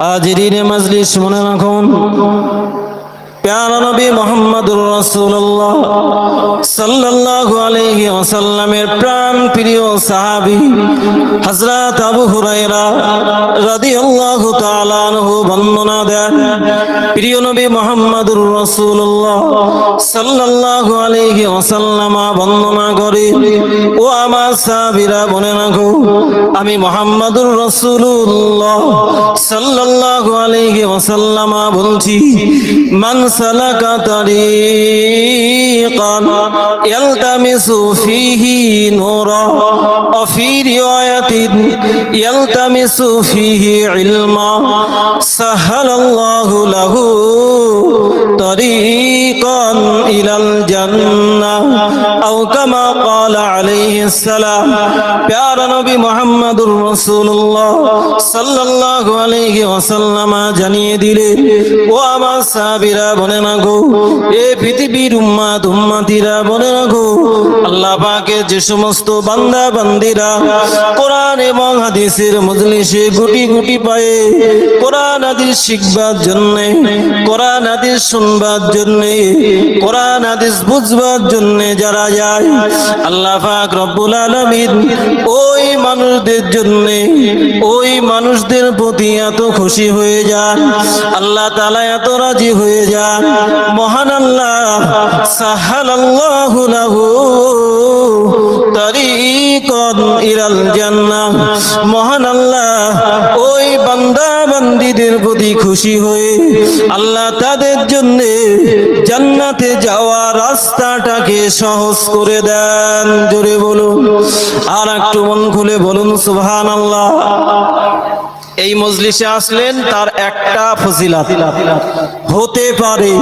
হাজিরিনে মজলিস মনে রাখুন, প্যারা নবী মুহাম্মদুর রাসূলুল্লাহ সাল্লাল্লাহু আলাইহি ওয়াসাল্লামের প্রাণ প্রিয় সাহাবী হযরত আবু হুরায়রা রাদিয়াল্লাহু তাআলা আনহু বর্ণনা দেন, প্রিয় নবী মুহাম্মদুর রাসূলুল্লাহ সাল্লাল্লাহু আলাইহি ওয়াসাল্লাম বর্ণনা করে, ও আমার সাহাবীরা মনে রাখো, আমি মুহাম্মদুর রাসূলুল্লাহ সাল্লাল্লাহু আলাইহি ওয়াসাল্লাম বলছি, মান সালাকা তারিকান ইয়ালতামিসু ফীহি নূরা ওয়া ফী রিওয়ায়াতিন ইয়ালতামিসু ফীহি ইলমা সাহালাল্লাহু লাহু তারিকান ইলাল জান্নাহ আও কামা ক্বালা আলাইহিস সালাম। প্যারা নবী মুহাম্মদুর রাসূলুল্লাহ সাল্লাল্লাহু আলাইহি ওয়াসাল্লাম জানিয়ে দিলেন, ও আমার সাহাবীরা বলে না গো, এ পৃথিবীর উম্মাতিরা বলে না গো, আল্লাহ পাকের যে সমস্ত বান্দা বান্দিরা কোরআন এবং হাদিসের মজলিসে গুটি গুটি পায়ে কোরআন হাদিস শিখবার জন্য, কোরআন হাদিস শুনবার জন্য, কোরআন হাদিস বুঝবার জন্য যারা যায়, আল্লাহ পাক রব্বুল আলামিন ওই মানুষদের জন্য, ওই মানুষদের প্রতি এত খুশি হয়ে যান, আল্লাহ তাআলা এত রাজি হয়ে যান, মহান আল্লাহ সাহালাল্লাহু লাহু তারিকান ইলাল জান্নাহ, মহান আল্লাহ ওই বান্দা বান্দীদের প্রতি খুশি হয়ে আল্লাহ তাদের জন্য জান্নাতে যাওয়ার রাস্তাটাকে সহজ করে দেন। জোরে বলুন, আর একটু মন খুলে বলুন সুবহানাল্লাহ। এই মজলিসে আসলেন তার একটা ফজিলত হতে পারে,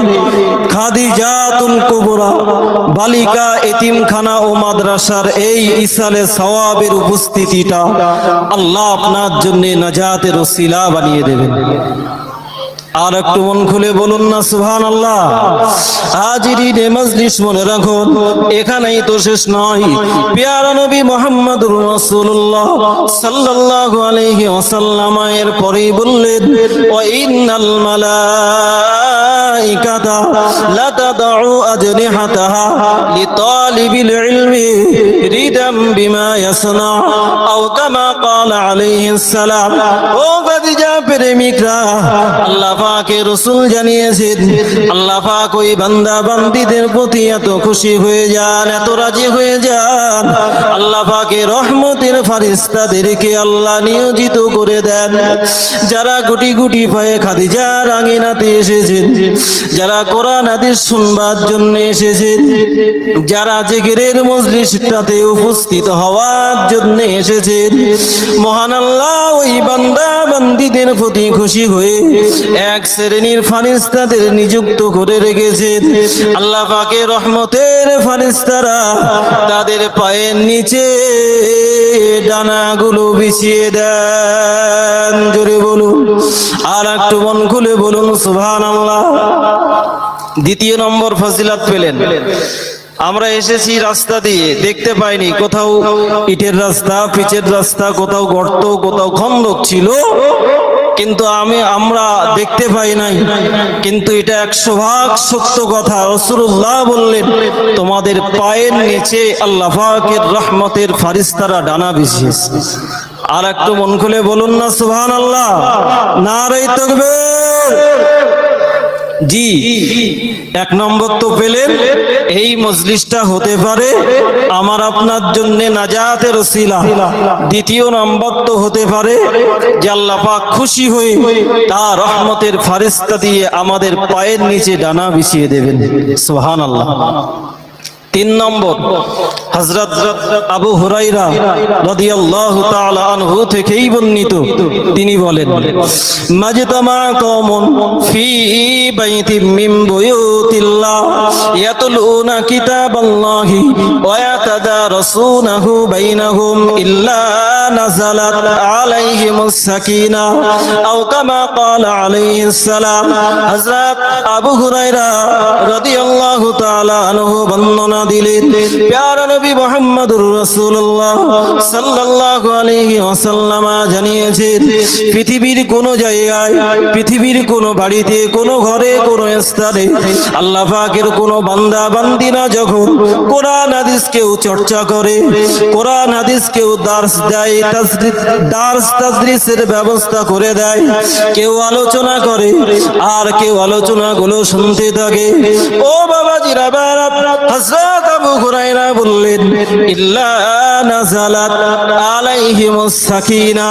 খাদিজাতুল কুবরা বালিকা এতিমখানা ও মাদ্রাসার এই ইসালে সওয়াবের উপস্থিতিটা আল্লাহ আপনার জন্য নাজাতের ওসিলা বানিয়ে দেবেন। আর একটু মন খুলে বলুন না সুবহানাল্লাহ। হাজিরিনে মজলিস মনে রাখুন, এখানেই তো শেষ নয়। প্যারা নবী মুহাম্মদুর রাসূলুল্লাহ সাল্লাল্লাহু আলাইহি ওয়াসাল্লাম এর পরেই বললেন, ওয়া ইন্নাল মালাইকাতা লা তাদউ আজনিহাতাহা লিতালিবিল ইলমি রিদাম বিমা ইয়াসনা আও কামা ক্বালা আলাইহিস সালাম। ও খাদিজা প্রেমিকরা, আল্লাহ পাকের রাসূল জানিয়েছেন, আল্লাহ পাক ওই বান্দা বান্দীদের প্রতি এত খুশি হয়ে যান, এত রাজি হয়ে যান, আল্লাহ পাকের রহমতের ফেরেশতাদেরকে আল্লাহ নিয়োজিত করে দেন, যারা গুটি গুটি পায়ে খাদিজার আঙিনাতে এসেছেন, যারা কোরআন হাদিস শুনবার জন্য এসেছেন, যারা জিকিরের মজলিসটাতে উপস্থিত হওয়ার জন্য এসেছেন, মহান আল্লাহ ওই বান্দা বান্দীদের প্রতি খুশি হয়ে এক শ্রেণীর ফেরেশতাদের নিযুক্ত করে রেখেছেন। আল্লাহ পাকের রহমতের ফেরেশতারা তাদের পায়ের নিচে ডানাগুলো বিছিয়ে দেন। জোরে বলুন, আর একটু মন খুলে বলুন সুবহানাল্লাহ। দ্বিতীয় নম্বর ফজিলত পেলেন, আমরা এসেছি রাস্তা দিয়ে, দেখতে পাইনি কোথাও ইটের রাস্তা, পিচের রাস্তা, কোথাও গর্ত, কোথাও খন্দক ছিল, কিন্তু আমরা দেখতে পাই নাই, কিন্তু এটা 100% সত্য কথা। রাসূলুল্লাহ বললেন, তোমাদের পায়ের নিচে আল্লাহ পাকের রহমতের ফেরেশতারা ডানা বিছিয়েছে। আর একটু মন খুলে বলুন না সুবহানাল্লাহ। নারে তাকবীর। জি, এক নম্বর তো পেলেন, এই মজলিসটা হতে পারে আমার আপনার জন্য নাজাতের ওসিলা। দ্বিতীয় নম্বর তো হতে পারে যে আল্লাহ পাক খুশি হয়ে তার রহমতের ফেরেশতা দিয়ে আমাদের পায়ের নিচে ডানা বিছিয়ে দেবেন। সুবহানাল্লাহ। 3 নম্বর, হযরত আবু হুরায়রা রাদিয়াল্লাহু তাআলা আনহু থেকেই বর্ণিত, তিনি বলেন, মাজতামা কওমুন ফি বাইতিম মিন বুয়ুতিল্লাহ ইয়াতলুনা কিতাবাল্লাহি ওয়া ইয়াতাদারাসুনাহু বাইনাহুম ইল্লা নাযালাত আলাইহিমুস সাকিনা আও কামা ক্বালা আলাইহিস সালাম। হযরত আবু হুরায়রা রাদিয়াল্লাহু তাআলা আনহু বর্ণনা দিলেন। প্যারা নবী মুহাম্মদুর রাসূলুল্লাহ সাল্লাল্লাহু আলাইহি ওয়াসাল্লাম জানিয়েছেন, পৃথিবীর কোন জায়গায়, পৃথিবীর কোন বাড়িতে, কোন ঘরে, কোন স্থানে আল্লাহ পাকের কোন বান্দা বান্দিরা যখন কোরআন হাদিস কেউ চর্চা করে, কোরআন হাদিস কেউ দার্স দেয়, দার্স তাদরিসের ব্যবস্থা করে দেয়, কেউ আলোচনা করে আর কেউ আলোচনাগুলো শুনতে থাকে, ও বাবাজিরা বাবা, হযরত আবু হুরায়রা বললেন, ইল্লা নাযালাত আলাইহিমুস সাকিনা।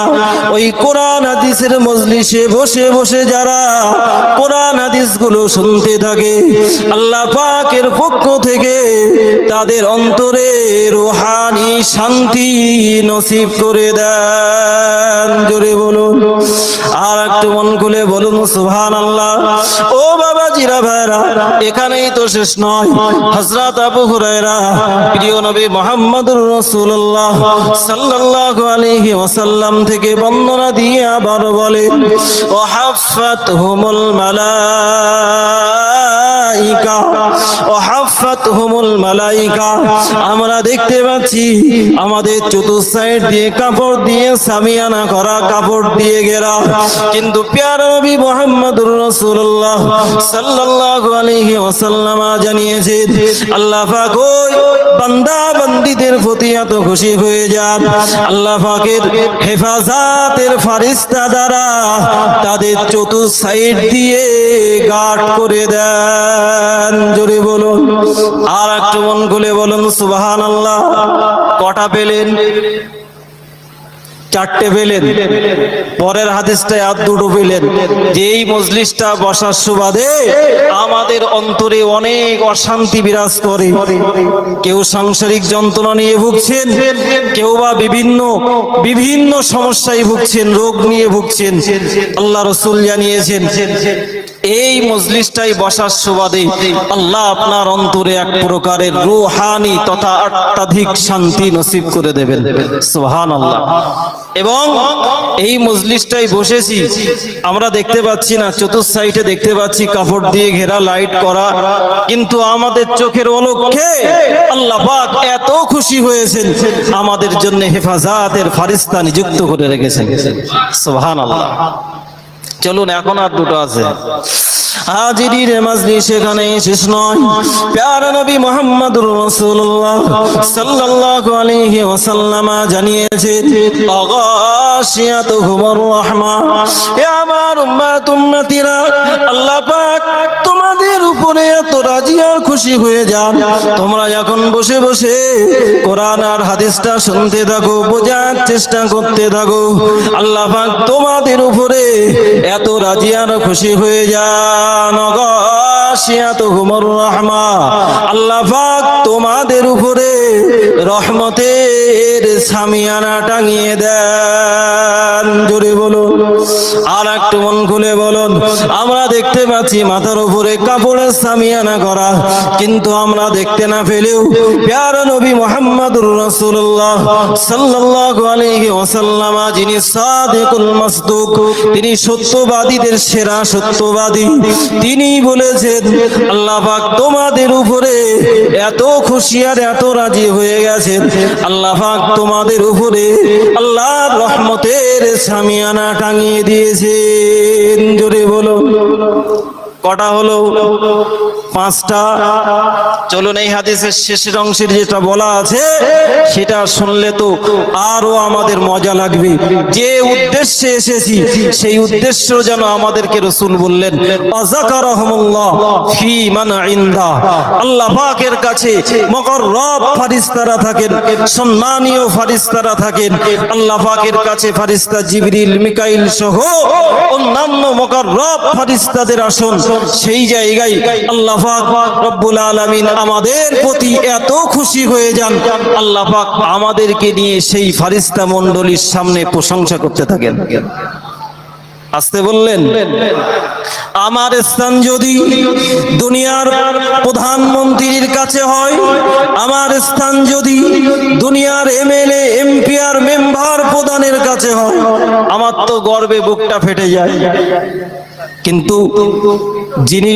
ওই কোরআন হাদিসের মজলিসে বসে বসে যারা কোরআন হাদিসগুলো শুনতে থাকে, আল্লাহ পাকের পক্ষ থেকে তাদের অন্তরে রূহানি শান্তি নসিব করে দেন। জোরে বলুন, আর একটু মন খুলে বলুন সুবহানাল্লাহ। ও বাবাজিরা ভাইরা, এখানেই তো শেষ নয়। হযরত আবু হুরায়রা প্রিয় নবী মুহাম্মদুর রাসূলুল্লাহ সাল্লাল্লাহু আলাইহি ওয়াসাল্লাম থেকে বর্ণনা দিয়ে আবার বলেন, ওয়া হাফাতহুমুল মালাইকা, ওয়া হাফাতহুমুল মালাইকা। আমরা দেখতে পাচ্ছি আমাদের চতুর্সাইড দিয়ে কাপড় দিয়ে সামিয়ানা করা, কাপড় দিয়ে ঘেরা, কিন্তু প্যারা নবী মুহাম্মদুর রাসূলুল্লাহ সাল্লাল্লাহু আলাইহি ওয়াসাল্লাম জানিয়েছেন, আল্লাহ পাক ওই বান্দা বান্দীদের প্রতি এত খুশি হয়ে যান, আল্লাহ পাকের হেফাজতের ফারিস্তা দ্বারা তাদের চতুর্সাইড দিয়ে গার্ড করে দেন। জোরে বলুন, আর একটু মন খুলে বলুন সুবহানাল্লাহ। কটা পেলেন? চারটে পেলেন। পরের হাদিসটায় আর দুটো পেলেন। যেই মজলিসটা বসার সুবাদে আমাদের অন্তরে অনেক অশান্তি বিরাজ করে, কেউ সাংসারিক যন্ত্রণা নিয়ে ভুগছেন, কেউ বা বিভিন্ন সমস্যায় ভুগছেন, রোগ নিয়ে ভুগছেন, আল্লাহ রাসূল জানিয়েছেন এই মজলিসটাই বসার সুবাদে আল্লাহ আপনার অন্তরে এক প্রকারের রূহানি তথা অত্যাধিক শান্তি নসিব করে দেবেন। সুবহানাল্লাহ। এবং এই মজলিসটাই বসেছি, আমরা দেখতে পাচ্ছি না, চতুর্সাইডে দেখতে পাচ্ছি কাপড় দিয়ে ঘেরা, লাইট করা, কিন্তু আমাদের চোখের অলক্ষ্যে আল্লাহ পাক এত খুশি হয়েছেন, আমাদের জন্য হেফাজতের ফারিস্তা নিযুক্ত করে রেখেছেন। সুবহানাল্লাহ। চলুন, এখন আর দুটো আছে। হাজিরির মাজলিস এখানে শেষ নয়। প্যারা নবী মুহাম্মদুর রাসূলুল্লাহ সাল্লাল্লাহু আলাইহি ওয়াসাল্লাম জানিয়েছেন, আগাশিয়াতুহুমুর রাহমা। হে আমার উম্মত উম্মতিরা, আল্লাহ পাক তোমাদের উপরে এত রাজি আর খুশি হয়ে যান, তোমরা যখন বসে বসে কোরআন আর হাদিসটা শুনতে থাকো, বোঝার চেষ্টা করতে থাকো, আল্লাহ পাক তোমাদের উপরে এত রাজি আর খুশি হয়ে যান। গাশিয়াতুহুমুর রাহমা, আল্লাহ পাক তোমাদের উপরে রহমতের সামিয়ানা টাঙিয়ে দেন। জোরে বলুন, আর একটু মন খুলে বলুন। আমরা দেখতে পাচ্ছি মাথার উপরে কাপড়ের সামিয়ানা করা, কিন্তু আমরা দেখতে না পেলেও প্যারা নবী মুহাম্মদুর রাসূলুল্লাহ সাল্লাল্লাহু আলাইহি ওয়াসাল্লাম, যিনি সাদিকুল মাসদুক, তিনি সত্যবাদীদের সেরা সত্যবাদী, তিনি বলেছেন আল্লাহ পাক তোমাদের উপরে এত খুশি আর এত রাজি হয়ে গেছেন, আল্লাহ পাক তোমাদের উপরে আল্লাহর রহমতের সামিয়ানা টাঙিয়ে দিয়েছেন। জোরে বলো, কটা হলো? পাঁচটা। চলুন, এই হাদিসের শেষের অংশের যেটা বলা আছে সেটা শুনলে তো আরো আমাদের মজা লাগবে। যে উদ্দেশ্যে এসেছি সেই উদ্দেশ্য যেন আমাদেরকে রাসূল বললেন, আযাকারাহুমুল্লাহ ফি মান ইনদা। আল্লাহ পাকের কাছে মুকাররব ফেরেশতারা থাকেন, সম্মানীয় ফেরেশতারা থাকেন। আল্লাহ পাকের কাছে ফেরেশতা জিবরিল, মিকাইল সহ অন্যান্য মুকাররব ফেরেশতাদের আসন। সেই জায়গায় আল্লাহ পাক রব্বুল আলামিন আমাদের প্রতি এত খুশি হয়ে যান, আল্লাহ পাক আমাদেরকে নিয়ে সেই ফেরেশতা মণ্ডলীর সামনে প্রশংসা করতে থাকেন। আসতে বললেন। আমার স্থান যদি দুনিয়ার প্রধানমন্ত্রীর কাছে হয়, আমার স্থান যদি দুনিয়ার এমএলএ এমপি আর মেম্বার প্রধানের কাছে হয়, আমার তো গর্বে বুকটা ফেটে যায়। কিন্তু যিনি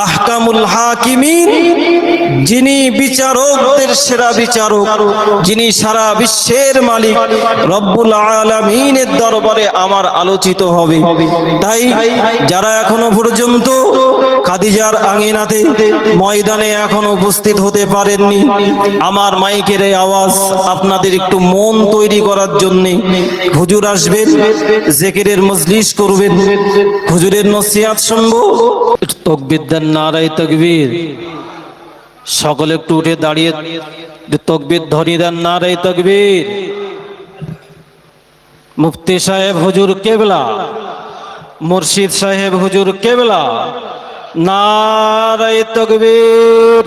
আহকামুল হাকিমিন, যিনি বিচারকদের সেরা বিচারক, যিনি সারা বিশ্বের মালিক রব্বুল আলামিনের দরবারে আমার আলোচিত হবে। তাই যারা এখনো পর্যন্ত খাদিজার আঙিনাতে ময়দানে এখনো উপস্থিত হতে পারেননি, আমার মাইকের এই আওয়াজ আপনাদের একটু মন তৈরি করার জন্য, হুজুর আসবেন, জিকিরের মজলিস করবেন, হুজুরের নসিহত শুনবো। তাকবীর দেন, নারায়ে তাকবীর। সকলে একটু উঠে দাঁড়িয়ে তাকবীর ধ্বনি দেন, নারায়ে তাকবীর। মুফতি সাহেব হুজুর কেবলা, মুর্শিদ সাহেব হুজুর কেবলা, নারায়ে তাকবীর।